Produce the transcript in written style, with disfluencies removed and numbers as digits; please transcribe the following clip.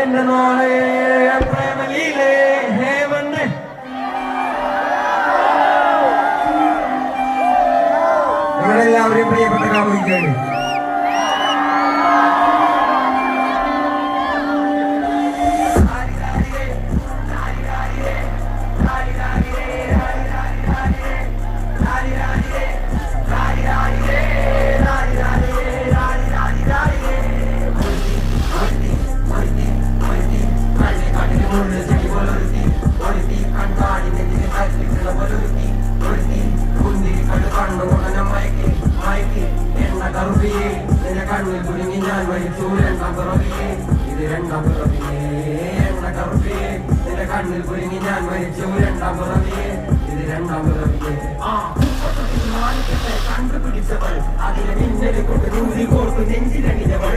എന്റെ നാളെ പ്രേമലീലേ ഹേമന്നെ നിങ്ങളെല്ലാവരെയും പ്രിയപ്പെട്ട കാമുകിക്കാണ്. കണ്ണിൽ കുടുങ്ങി ഞാൻ മരിച്ചു രണ്ടാം പിറവിയെ ഇത് രണ്ടാം പിറവിയെ എണ്ണ കറുപ്പിയെ നിന്റെ കണ്ണിൽ കുടുങ്ങി ഞാൻ മരിച്ചു രണ്ടാം പിറവിയെ ഇത് രണ്ടാം പിറവിയെ കണ്ടുപിടിച്ചവൾ അതിനെ മിന്നൽ കൊണ്ട് നൂരി കോർത്ത് നെഞ്ചിലണിഞ്ഞവൾ